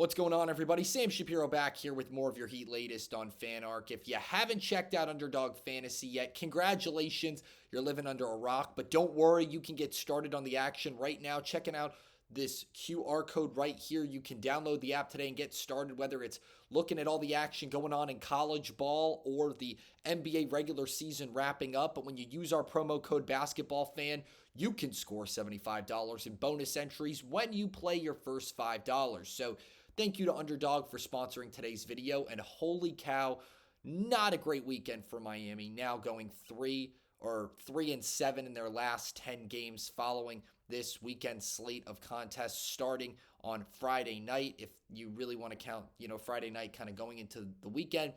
What's going on, everybody? Sam Shapiro back here with more of your Heat latest on FanArc. If you haven't checked out Underdog Fantasy yet, congratulations. You're living under a rock, but don't worry. You can get started on the action right now. Checking out this QR code right here. You can download the app today and get started, whether it's looking at all the action going on in college ball or the NBA regular season wrapping up. But when you use our promo code BasketballFan, you can score $75 in bonus entries when you play your first $5. So thank you to Underdog for sponsoring today's video. And holy cow, not a great weekend for Miami. Now going 3-7 in their last 10 games following this weekend slate of contests starting on Friday night. If you really want to count, Friday night kind of going into the weekend.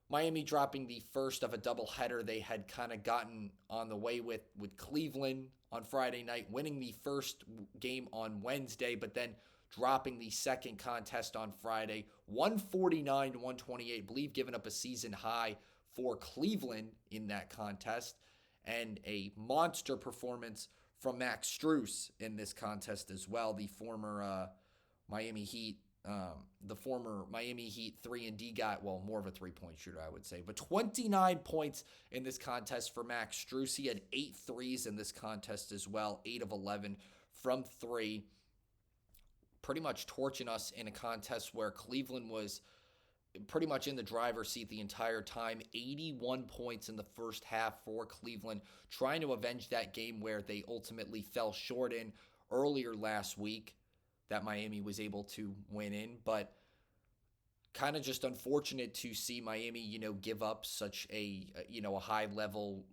Miami dropping the first of a doubleheader they had kind of gotten on the way with Cleveland on Friday night, winning the first game on Wednesday, but then dropping the second contest on Friday, 149-128, believe giving up a season high for Cleveland in that contest, and a monster performance from Max Strus in this contest as well, the former Miami Heat 3-and-D guy, well, more of a three-point shooter, I would say, but 29 points in this contest for Max Strus. He had 8 threes in this contest as well, 8 of 11 from 3. Pretty much torching us in a contest where Cleveland was pretty much in the driver's seat the entire time. 81 points in the first half for Cleveland, trying to avenge that game where they ultimately fell short in earlier last week that Miami was able to win in. But kind of just unfortunate to see Miami, give up such a high-level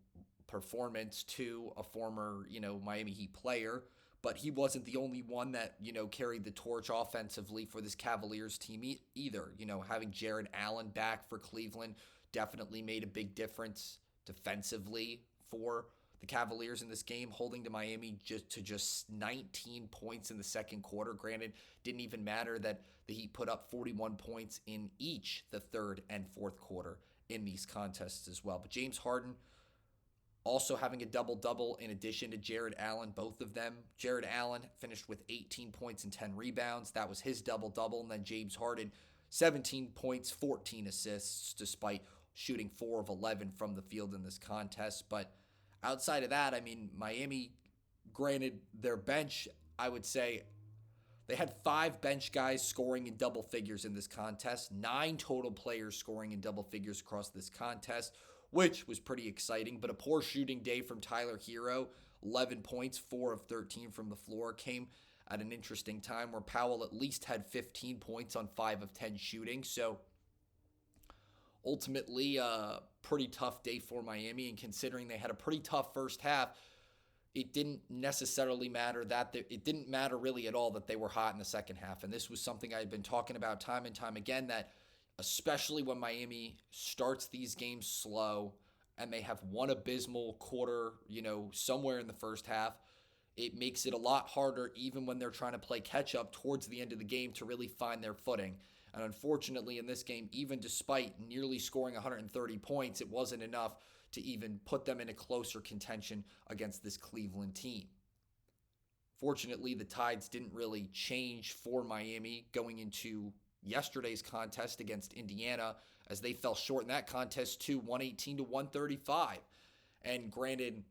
performance to a former, Miami Heat player. But he wasn't the only one that, carried the torch offensively for this Cavaliers team either. Having Jared Allen back for Cleveland definitely made a big difference defensively for the Cavaliers in this game, holding to Miami just 19 points in the second quarter. Granted, didn't even matter that the Heat put up 41 points in each the third and fourth quarter in these contests as well. But James Harden also having a double-double in addition to Jared Allen, both of them. Jared Allen finished with 18 points and 10 rebounds. That was his double-double. And then James Harden, 17 points, 14 assists, despite shooting 4 of 11 from the field in this contest. But outside of that, Miami, granted, their bench, I would say, they had 5 bench guys scoring in double figures in this contest, 9 total players scoring in double figures across this contest, which was pretty exciting. But a poor shooting day from Tyler Hero, 11 points, 4 of 13 from the floor, came at an interesting time where Powell at least had 15 points on 5 of 10 shooting. So ultimately, a pretty tough day for Miami, and considering they had a pretty tough first half, it didn't necessarily matter it didn't matter really at all that they were hot in the second half. And this was something I had been talking about time and time again, that especially when Miami starts these games slow and they have one abysmal quarter, somewhere in the first half, it makes it a lot harder even when they're trying to play catch up towards the end of the game to really find their footing. And unfortunately in this game, even despite nearly scoring 130 points, it wasn't enough to even put them in a closer contention against this Cleveland team. Fortunately, the tides didn't really change for Miami going into yesterday's contest against Indiana, as they fell short in that contest to 118-135. And granted,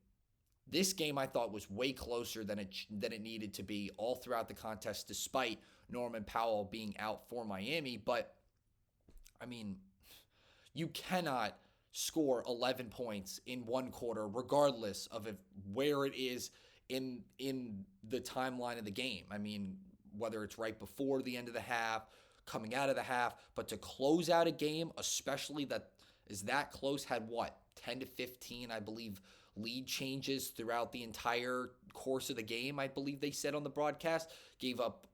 this game I thought was way closer than it needed to be all throughout the contest, despite Norman Powell being out for Miami. But you cannot score 11 points in one quarter, regardless of where it is in the timeline of the game. Whether it's right before the end of the half, coming out of the half, but to close out a game, especially that is that close, had 10 to 15, I believe, lead changes throughout the entire course of the game, I believe they said on the broadcast, gave up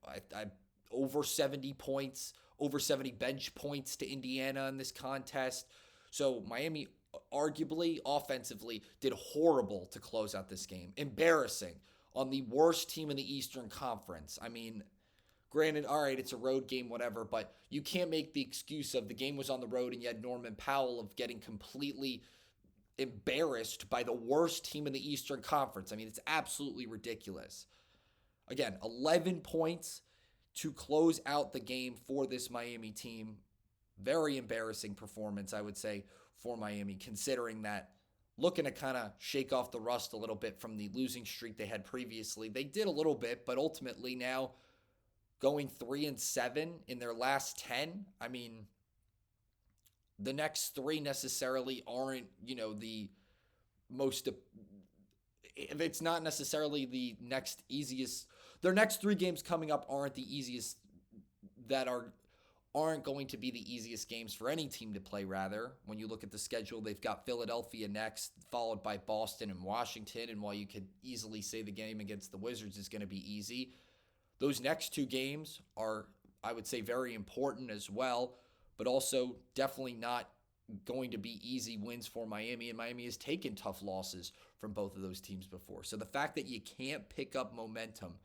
over 70 points, over 70 bench points to Indiana in this contest. So Miami, arguably, offensively, did horrible to close out this game. Embarrassing on the worst team in the Eastern Conference. Granted, all right, it's a road game, whatever, but you can't make the excuse of the game was on the road and you had Norman Powell of getting completely embarrassed by the worst team in the Eastern Conference. It's absolutely ridiculous. Again, 11 points, to close out the game for this Miami team. Very embarrassing performance, I would say, for Miami, considering that looking to kind of shake off the rust a little bit from the losing streak they had previously. They did a little bit, but ultimately now going 3-7 in their last 10. I mean, the next three necessarily aren't, the most, it's not necessarily the next easiest. Their next three games coming up aren't the easiest, aren't going to be the easiest games for any team to play, rather. When you look at the schedule, they've got Philadelphia next, followed by Boston and Washington. And while you could easily say the game against the Wizards is going to be easy, those next two games are, I would say, very important as well, but also definitely not going to be easy wins for Miami. And Miami has taken tough losses from both of those teams before. So the fact that you can't pick up momentum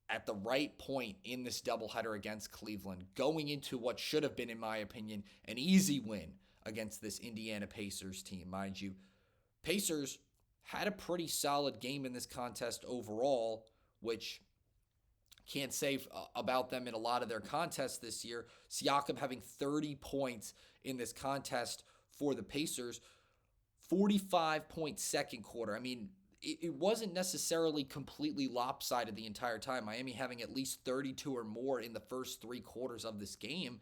at the right point in this doubleheader against Cleveland, going into what should have been, in my opinion, an easy win against this Indiana Pacers team. Mind you, Pacers had a pretty solid game in this contest overall, which can't say about them in a lot of their contests this year. Siakam having 30 points in this contest for the Pacers, 45-point second quarter. I mean, it wasn't necessarily completely lopsided the entire time. Miami having at least 32 or more in the first three quarters of this game.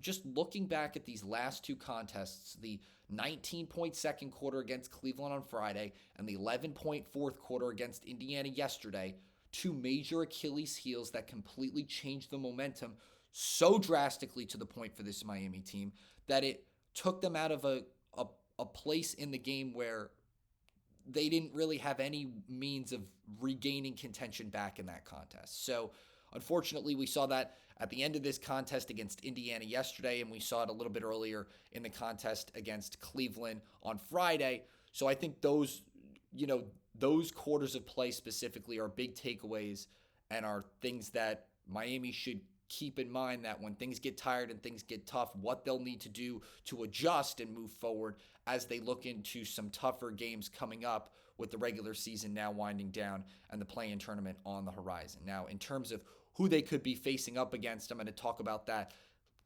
Just looking back at these last two contests, the 19-point second quarter against Cleveland on Friday and the 11-point fourth quarter against Indiana yesterday, two major Achilles heels that completely changed the momentum so drastically to the point for this Miami team that it took them out of a place in the game where they didn't really have any means of regaining contention back in that contest. So unfortunately, we saw that at the end of this contest against Indiana yesterday, and we saw it a little bit earlier in the contest against Cleveland on Friday. So I think those quarters of play specifically are big takeaways and are things that Miami should keep in mind, that when things get tired and things get tough, what they'll need to do to adjust and move forward as they look into some tougher games coming up with the regular season now winding down and the play-in tournament on the horizon. Now, in terms of who they could be facing up against, I'm going to talk about that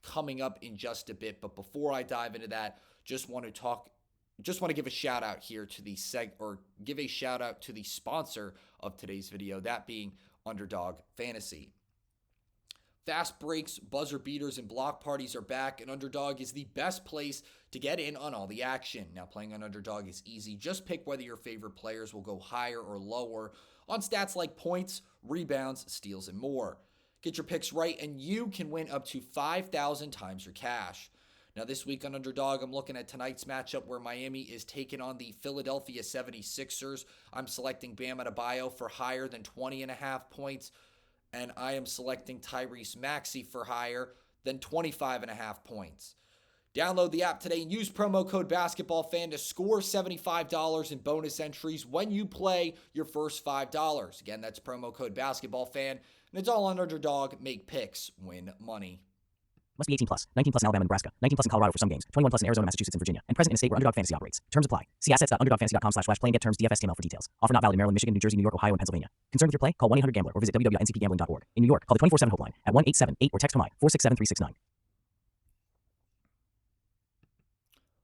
coming up in just a bit. But before I dive into that, just want to give a shout out here to give a shout out to the sponsor of today's video, that being Underdog Fantasy. Fast breaks, buzzer beaters, and block parties are back, and Underdog is the best place to get in on all the action. Now, playing on Underdog is easy. Just pick whether your favorite players will go higher or lower on stats like points, rebounds, steals, and more. Get your picks right, and you can win up to 5,000 times your cash. Now, this week on Underdog, I'm looking at tonight's matchup where Miami is taking on the Philadelphia 76ers. I'm selecting Bam Adebayo for higher than 20.5 points. And I am selecting Tyrese Maxey for higher than 25.5 points. Download the app today and use promo code BasketballFan to score $75 in bonus entries when you play your first $5. Again, that's promo code BasketballFan, and it's all on Underdog. Make picks, win money. Must be 18 plus. 19 plus in Alabama and Nebraska. 19 plus in Colorado for some games. 21 plus in Arizona, Massachusetts, and Virginia. And present in a state where Underdog Fantasy operates. Terms apply. See assets.underdogfantasy.com/play and get terms DFSTML for details. Offer not valid in Maryland, Michigan, New Jersey, New York, Ohio, and Pennsylvania. Concerned with your play? Call 1-800-GAMBLER or visit www.ncpgambling.org. In New York, call the 24/7 helpline at 1-878 or text from 467-369.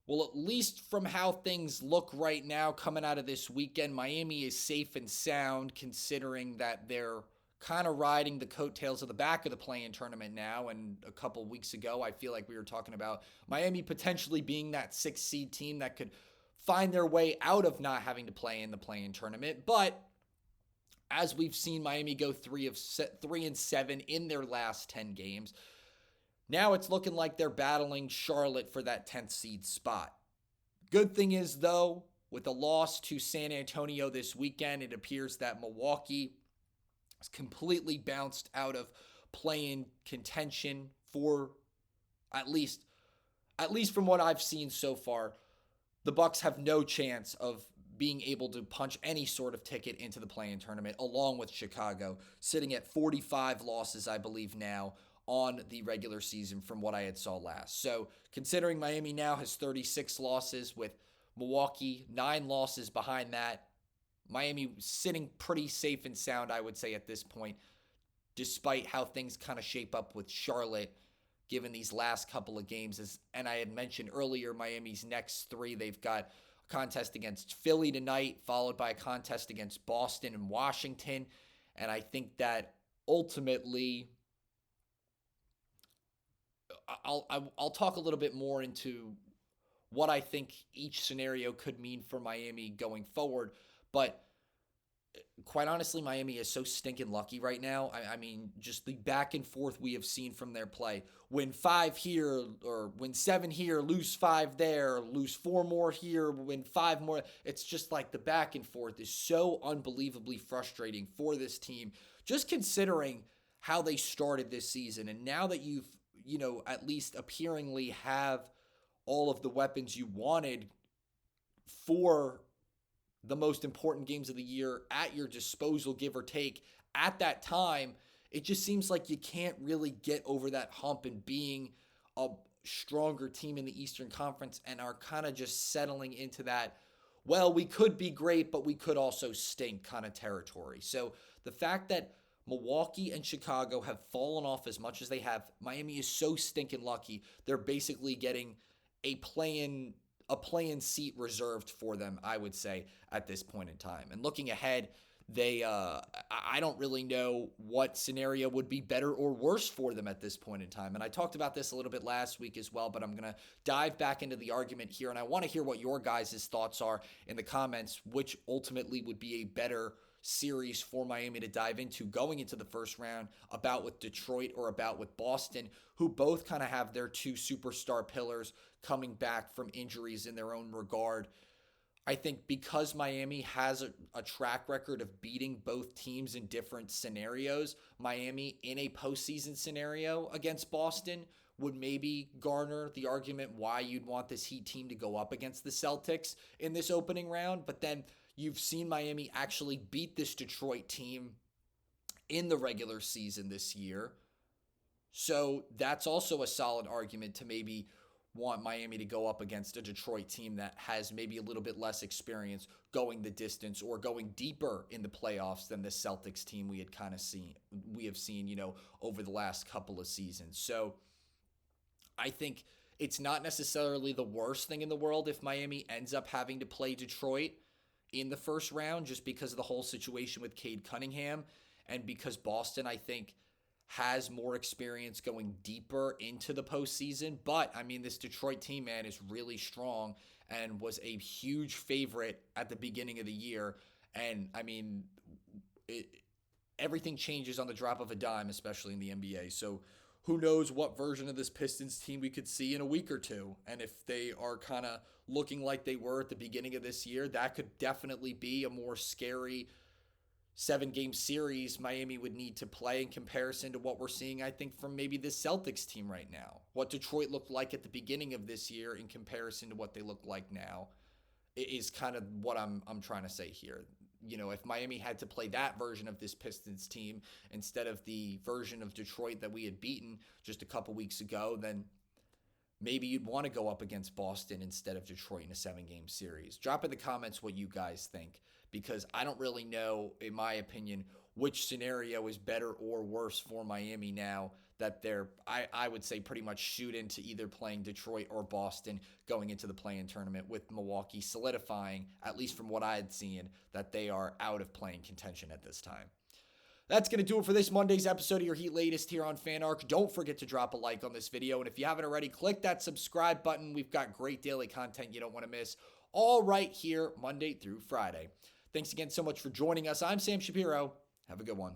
Well, at least from how things look right now coming out of this weekend, Miami is safe and sound, considering that they're kind of riding the coattails of the back of the play-in tournament now. And a couple weeks ago, I feel like we were talking about Miami potentially being that 6th seed team that could find their way out of not having to play in the play-in tournament. But as we've seen Miami go 3-7 in their last 10 games, now it's looking like they're battling Charlotte for that 10th seed spot. Good thing is, though, with a loss to San Antonio this weekend, it appears that Milwaukee has completely bounced out of play-in contention for at least from what I've seen so far. The Bucks have no chance of being able to punch any sort of ticket into the play-in tournament, along with Chicago, sitting at 45 losses, I believe, now on the regular season from what I had saw last. So considering Miami now has 36 losses with Milwaukee 9 losses behind that, Miami sitting pretty safe and sound, I would say, at this point, despite how things kind of shape up with Charlotte given these last couple of games. And I had mentioned earlier, Miami's next three, they've got a contest against Philly tonight, followed by a contest against Boston and Washington. And I think that ultimately, I'll talk a little bit more into what I think each scenario could mean for Miami going forward. But quite honestly, Miami is so stinking lucky right now. I mean, just the back and forth we have seen from their play. Win 5 here, or win 7 here, lose 5 there, lose 4 more here, win 5 more. It's just like the back and forth is so unbelievably frustrating for this team, just considering how they started this season. And now that you've, at least appearingly have all of the weapons you wanted for the most important games of the year at your disposal, give or take, at that time, it just seems like you can't really get over that hump and being a stronger team in the Eastern Conference and are kind of just settling into that, well, we could be great, but we could also stink kind of territory. So the fact that Milwaukee and Chicago have fallen off as much as they have, Miami is so stinking lucky. They're basically getting a play-in seat reserved for them, I would say, at this point in time. And looking ahead, I don't really know what scenario would be better or worse for them at this point in time. And I talked about this a little bit last week as well, but I'm going to dive back into the argument here. And I want to hear what your guys' thoughts are in the comments, which ultimately would be a better series for Miami to dive into going into the first round, about with Detroit or about with Boston, who both kind of have their two superstar pillars coming back from injuries in their own regard. I think because Miami has a track record of beating both teams in different scenarios, Miami in a postseason scenario against Boston would maybe garner the argument why you'd want this Heat team to go up against the Celtics in this opening round. But then you've seen Miami actually beat this Detroit team in the regular season this year. So that's also a solid argument to maybe want Miami to go up against a Detroit team that has maybe a little bit less experience going the distance or going deeper in the playoffs than the Celtics team we have seen, over the last couple of seasons. So I think it's not necessarily the worst thing in the world if Miami ends up having to play Detroit in the first round, just because of the whole situation with Cade Cunningham, and because Boston, I think, has more experience going deeper into the postseason. But, I mean, this Detroit team, man, is really strong and was a huge favorite at the beginning of the year. And, I mean, everything changes on the drop of a dime, especially in the NBA. So who knows what version of this Pistons team we could see in a week or two. And if they are kind of looking like they were at the beginning of this year, that could definitely be a more scary 7-game series Miami would need to play in comparison to what we're seeing, I think, from maybe the Celtics team right now. What Detroit looked like at the beginning of this year in comparison to what they look like now is kind of what I'm trying to say here. If Miami had to play that version of this Pistons team instead of the version of Detroit that we had beaten just a couple weeks ago, then maybe you'd want to go up against Boston instead of Detroit in a 7-game series. Drop in the comments what you guys think, because I don't really know, in my opinion, which scenario is better or worse for Miami now that they're, I would say, pretty much shoot into either playing Detroit or Boston going into the play-in tournament, with Milwaukee solidifying, at least from what I had seen, that they are out of play-in contention at this time. That's going to do it for this Monday's episode of Your Heat Latest here on FanArc. Don't forget to drop a like on this video, and if you haven't already, click that subscribe button. We've got great daily content you don't want to miss, all right here Monday through Friday. Thanks again so much for joining us. I'm Sam Shapiro. Have a good one.